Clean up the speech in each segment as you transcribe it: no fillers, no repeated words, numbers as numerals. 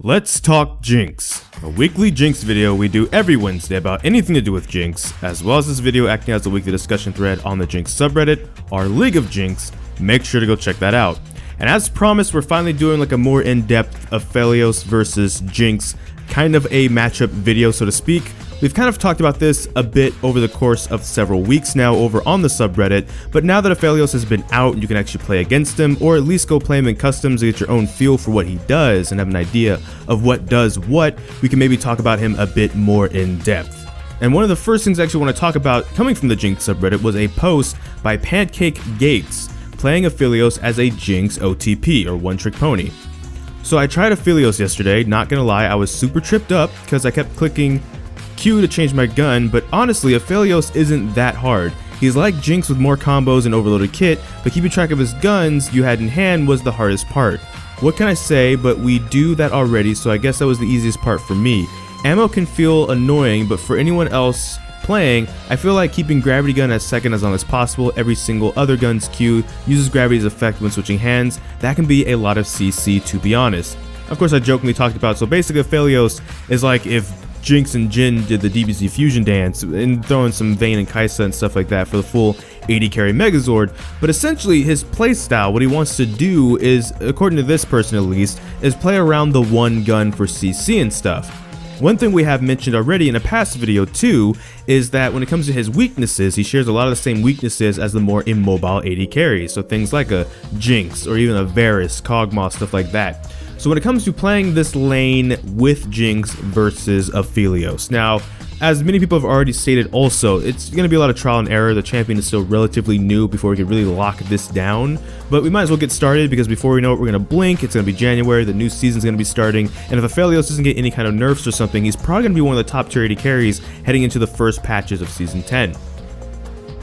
Let's talk Jinx, a weekly Jinx video we do every Wednesday about anything to do with Jinx, as well as this video acting as a weekly discussion thread on the Jinx subreddit, our League of Jinx. Make sure to go check that out. And as promised, we're finally doing like a more in-depth Aphelios versus Jinx, kind of a matchup video, so to speak. We've kind of talked about this a bit over the course of several weeks now over on the subreddit, but now that Aphelios has been out, you can actually play against him, or at least go play him in customs to get your own feel for what he does and have an idea of what does what. We can maybe talk about him a bit more in depth. And one of the first things I actually want to talk about coming from the Jinx subreddit was a post by Pancake Gates playing Aphelios as a Jinx OTP, or one trick pony. So I tried Aphelios yesterday, not gonna lie, I was super tripped up because I kept clicking Q to change my gun, but honestly, Aphelios isn't that hard. He's like Jinx with more combos and overloaded kit, but keeping track of his guns you had in hand was the hardest part. What can I say, but we do that already, so I guess that was the easiest part for me. Ammo can feel annoying, but for anyone else playing, I feel like keeping gravity gun as second as long as possible. Every single other gun's Q uses gravity's effect when switching hands. That can be a lot of CC, to be honest. Of course, I jokingly talked about, so basically Aphelios is like if Jinx and Jin did the DBZ fusion dance and throwing some Vayne and Kaisa and stuff like that for the full 80 carry Megazord, but essentially his playstyle, what he wants to do is, according to this person at least, is play around the one gun for CC and stuff. One thing we have mentioned already in a past video too is that when it comes to his weaknesses, he shares a lot of the same weaknesses as the more immobile 80 carries, so things like a Jinx or even a Varus, Kog'Maw, stuff like that. So when it comes to playing this lane with Jinx versus Aphelios, now, as many people have already stated also, it's going to be a lot of trial and error. The champion is still relatively new before we can really lock this down, but we might as well get started because before we know it, we're going to blink, it's going to be January, the new season's going to be starting, and if Aphelios doesn't get any kind of nerfs or something, he's probably going to be one of the top tier 80 carries heading into the first patches of Season 10.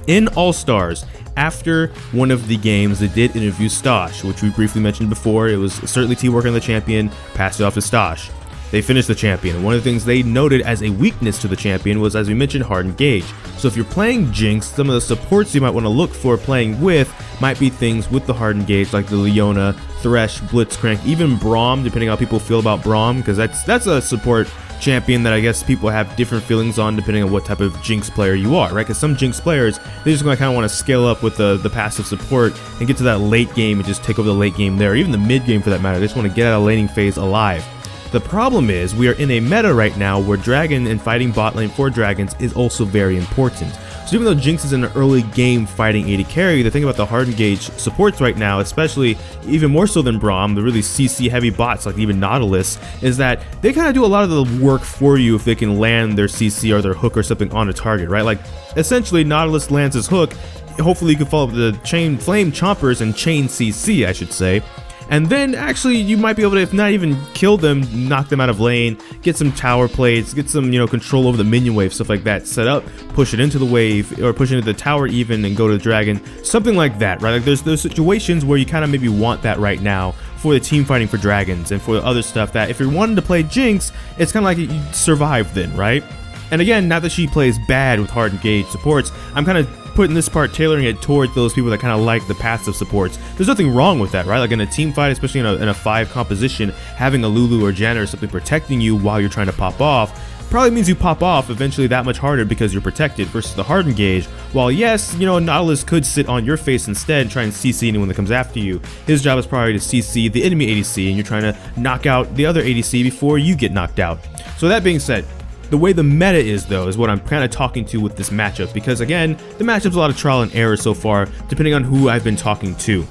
In All-Stars, after one of the games, they did interview Stosh, which we briefly mentioned before. It was certainly T working on the champion, passed it off to Stosh. They finished the champion, and one of the things they noted as a weakness to the champion was, as we mentioned, hardened gauge. So if you're playing Jinx, some of the supports you might want to look for playing with might be things with the hardened gauge, like the Leona, Thresh, Blitzcrank, even Braum, depending on how people feel about Braum, because that's a support champion that I guess people have different feelings on depending on what type of Jinx player you are, right? Because some Jinx players, they're just going to kind of want to scale up with the passive support and get to that late game and just take over the late game there, or even the mid game for that matter. They just want to get out of laning phase alive. The problem is we are in a meta right now where Dragon and fighting bot lane for dragons is also very important. So even though Jinx is in an early game fighting 80 carry, the thing about the hardened gauge supports right now, especially even more so than Braum, the really CC heavy bots like even Nautilus, is that they kind of do a lot of the work for you if they can land their CC or their hook or something on a target, right? Like essentially Nautilus lands his hook, hopefully you can follow up the chain flame chompers and chain CC, I should say. And then actually you might be able to, if not even kill them, knock them out of lane, get some tower plates, get some, control over the minion wave, stuff like that, set up, push it into the wave, or push it into the tower even and go to the dragon, something like that, right? Like there's situations where you kind of maybe want that right now for the team fighting for dragons and for the other stuff that if you're wanting to play Jinx, it's kind of like you survive then, right? And again, not that she plays bad with hardened gauge supports, I'm kind of putting this part, tailoring it towards those people that kind of like the passive supports. There's nothing wrong with that, right? Like in a team fight, especially in a 5 composition, having a Lulu or Janna or something protecting you while you're trying to pop off probably means you pop off eventually that much harder because you're protected versus the hardened gauge. While yes, Nautilus could sit on your face instead and try and CC anyone that comes after you. His job is probably to CC the enemy ADC and you're trying to knock out the other ADC before you get knocked out. So that being said, the way the meta is though is what I'm kind of talking to with this matchup, because again, the matchup's a lot of trial and error so far depending on who I've been talking to.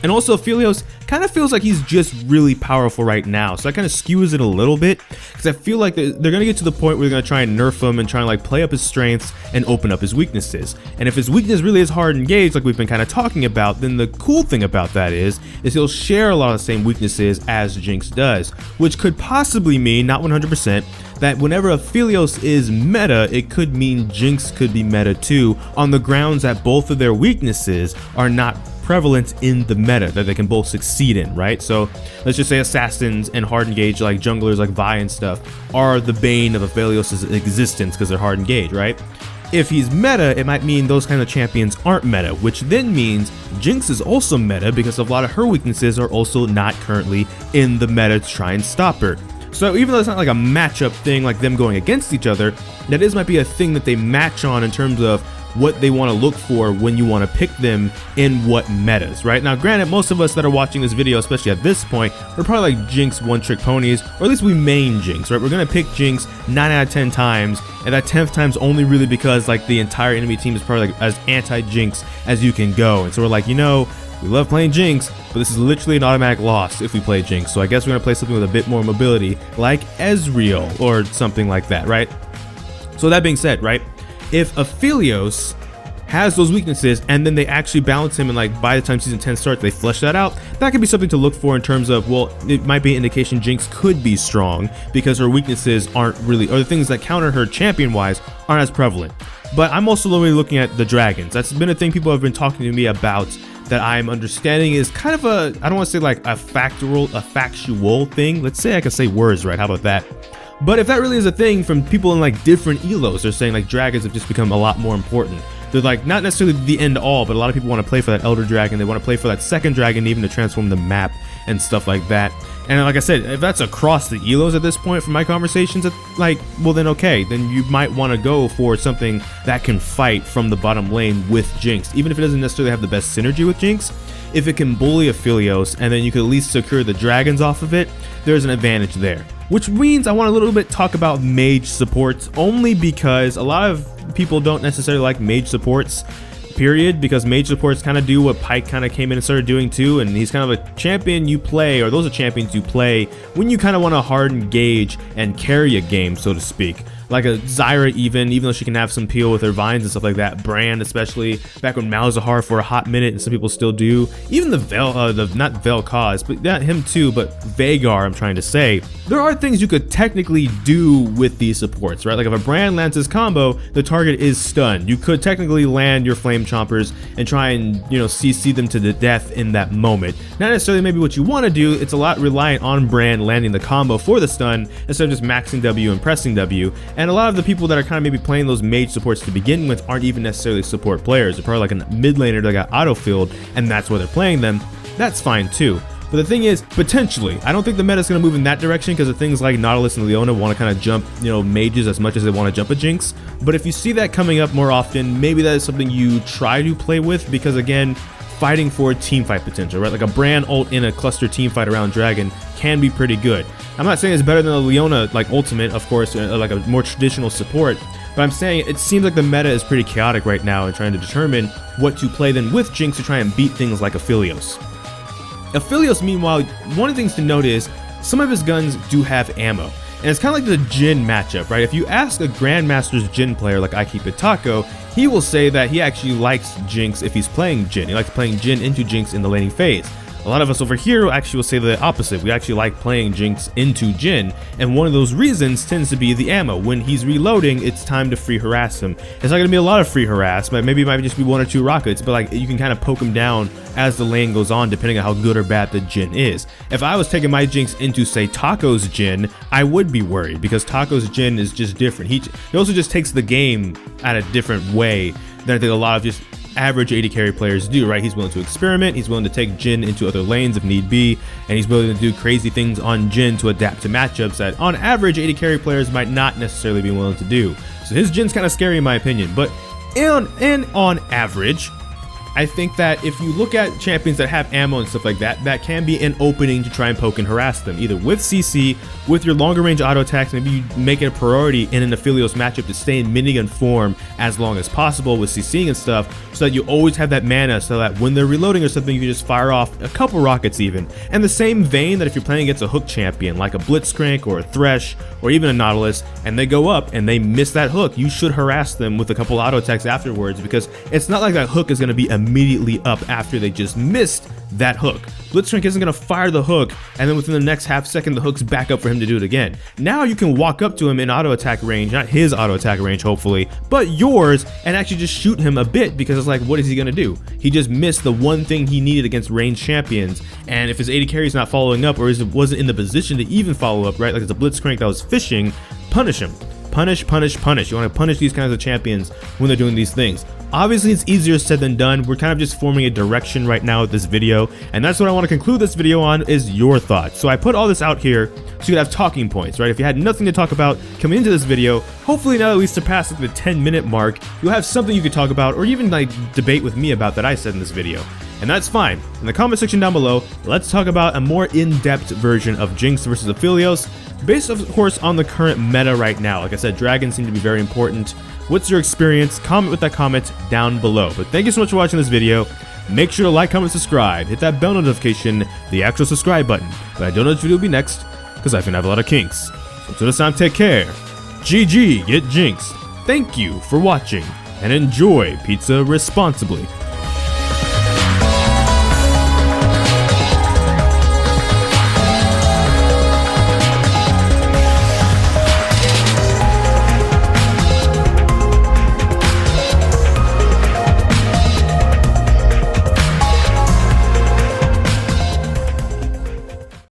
And also Aphelios kind of feels like he's just really powerful right now, so that kind of skews it a little bit because I feel like they're going to get to the point where they're going to try and nerf him and try and like play up his strengths and open up his weaknesses. And if his weakness really is hard engaged like we've been kind of talking about, then the cool thing about that is he'll share a lot of the same weaknesses as Jinx does, which could possibly mean, not 100%, that whenever Aphelios is meta, it could mean Jinx could be meta too, on the grounds that both of their weaknesses are not prevalent in the meta, that they can both succeed in, right? So let's just say assassins and hard engage like junglers like Vi and stuff are the bane of Aphelios' existence because they're hard engage, right? If he's meta, it might mean those kind of champions aren't meta, which then means Jinx is also meta because a lot of her weaknesses are also not currently in the meta to try and stop her. So even though it's not like a matchup thing, like them going against each other, that might be a thing that they match on in terms of what they want to look for when you want to pick them in what metas, right? Now, granted, most of us that are watching this video, especially at this point, we're probably like Jinx one-trick ponies, or at least we main Jinx, right? We're going to pick Jinx 9 out of 10 times, and that 10th time's only really because like the entire enemy team is probably like as anti-Jinx as you can go. And so we're like, you know, we love playing Jinx, but this is literally an automatic loss if we play Jinx. So I guess we're going to play something with a bit more mobility, like Ezreal or something like that, right? So that being said, right? If Aphelios has those weaknesses and then they actually balance him, and like by the time season 10 starts they flesh that out, that could be something to look for in terms of, well, it might be an indication Jinx could be strong because her weaknesses aren't really, or the things that counter her champion wise aren't as prevalent. But I'm also really looking at the dragons. That's been a thing people have been talking to me about that I'm understanding is kind of a, I don't want to say like a factual thing. Let's say I can say words right, how about that? But if that really is a thing from people in like different elos, they're saying like dragons have just become a lot more important. They're like not necessarily the end all, but a lot of people want to play for that elder dragon. They want to play for that second dragon, even to transform the map and stuff like that. And like I said, if that's across the elos at this point from my conversations, it's like, well then okay, then you might want to go for something that can fight from the bottom lane with Jinx, even if it doesn't necessarily have the best synergy with Jinx. If it can bully Aphelios and then you can at least secure the dragons off of it, there's an advantage there. Which means I want to a little bit talk about mage supports, only because a lot of people don't necessarily like mage supports, period, because mage supports kind of do what Pyke kind of came in and started doing too, and he's kind of a champion you play, or those are champions you play when you kind of want to hard engage and carry a game, so to speak. Like a Zyra even though she can have some peel with her vines and stuff like that. Brand, especially back when Malzahar for a hot minute, and some people still do. Even the not Vel'Koz, but yeah, him too, but Veigar, I'm trying to say. There are things you could technically do with these supports, right? Like if a Brand lands his combo, the target is stunned. You could technically land your Flame Chompers and try and, you know, CC them to the death in that moment. Not necessarily maybe what you want to do. It's a lot reliant on Brand landing the combo for the stun instead of just maxing W and pressing W. And a lot of the people that are kind of maybe playing those mage supports to begin with aren't even necessarily support players. They're probably like a mid laner that got auto-filled, and that's why they're playing them. That's fine too. But the thing is, potentially, I don't think the meta is going to move in that direction because of things like Nautilus and Leona want to kind of jump, you know, mages as much as they want to jump a Jinx. But if you see that coming up more often, maybe that is something you try to play with, because again, fighting for team fight potential, right? Like a Brand ult in a cluster team fight around Dragon can be pretty good. I'm not saying it's better than a Leona like ultimate, of course, like a more traditional support, but I'm saying it seems like the meta is pretty chaotic right now and trying to determine what to play then with Jinx to try and beat things like Aphelios. Aphelios, meanwhile, one of the things to note is some of his guns do have ammo. And it's kind of like the Jhin matchup, right? If you ask a Grandmaster's Jhin player like I Keep It Taco, he will say that he actually likes Jinx if he's playing Jhin. He likes playing Jhin into Jinx in the laning phase. A lot of us over here actually will say the opposite. We actually like playing Jinx into Jhin, and one of those reasons tends to be the ammo. When he's reloading, it's time to free harass him. It's not going to be a lot of free harass, but maybe it might just be 1 or 2 rockets, but like you can kind of poke him down as the lane goes on depending on how good or bad the Jhin is. If I was taking my Jinx into, say, Taco's Jhin, I would be worried because Taco's Jhin is just different. He also just takes the game at a different way than I think a lot of just average AD carry players do, right? He's willing to experiment, he's willing to take Jhin into other lanes if need be, and he's willing to do crazy things on Jhin to adapt to matchups that on average AD carry players might not necessarily be willing to do. So his Jin's kind of scary in my opinion, but on average, I think that if you look at champions that have ammo and stuff like that, that can be an opening to try and poke and harass them, either with CC, with your longer range auto attacks. Maybe you make it a priority in an Aphelios matchup to stay in minigun form as long as possible with CCing and stuff, so that you always have that mana, so that when they're reloading or something, you can just fire off a couple rockets even. And the same vein that if you're playing against a hook champion like a Blitzcrank or a Thresh or even a Nautilus, and they go up and they miss that hook, you should harass them with a couple auto attacks afterwards, because it's not like that hook is going to be immediately up after they just missed that hook. Blitzcrank isn't going to fire the hook and then within the next half second the hook's back up for him to do it again. Now you can walk up to him in auto attack range, not his auto attack range hopefully, but yours, and actually just shoot him a bit, because it's like, what is he going to do? He just missed the one thing he needed against ranged champions, and if his AD carry's not following up or wasn't in the position to even follow up, right, like it's a Blitzcrank that was fishing, punish him punish. You want to punish these kinds of champions when they're doing these things. Obviously, it's easier said than done. We're kind of just forming a direction right now with this video, and that's what I want to conclude this video on, is your thoughts. So I put all this out here so you could have talking points, right? If you had nothing to talk about coming into this video, hopefully now that we surpassed like the 10-minute mark, you'll have something you could talk about or even like debate with me about that I said in this video. And that's fine. In the comment section down below, let's talk about a more in-depth version of Jinx versus Aphelios, based of course on the current meta right now. Like I said, dragons seem to be very important. What's your experience? Comment with that comment down below. But thank you so much for watching this video. Make sure to like, comment, subscribe, hit that bell notification, the actual subscribe button. But I don't know which video will be next, because I can have a lot of kinks. So until this time, take care. GG, get jinxed. Thank you for watching, and enjoy pizza responsibly.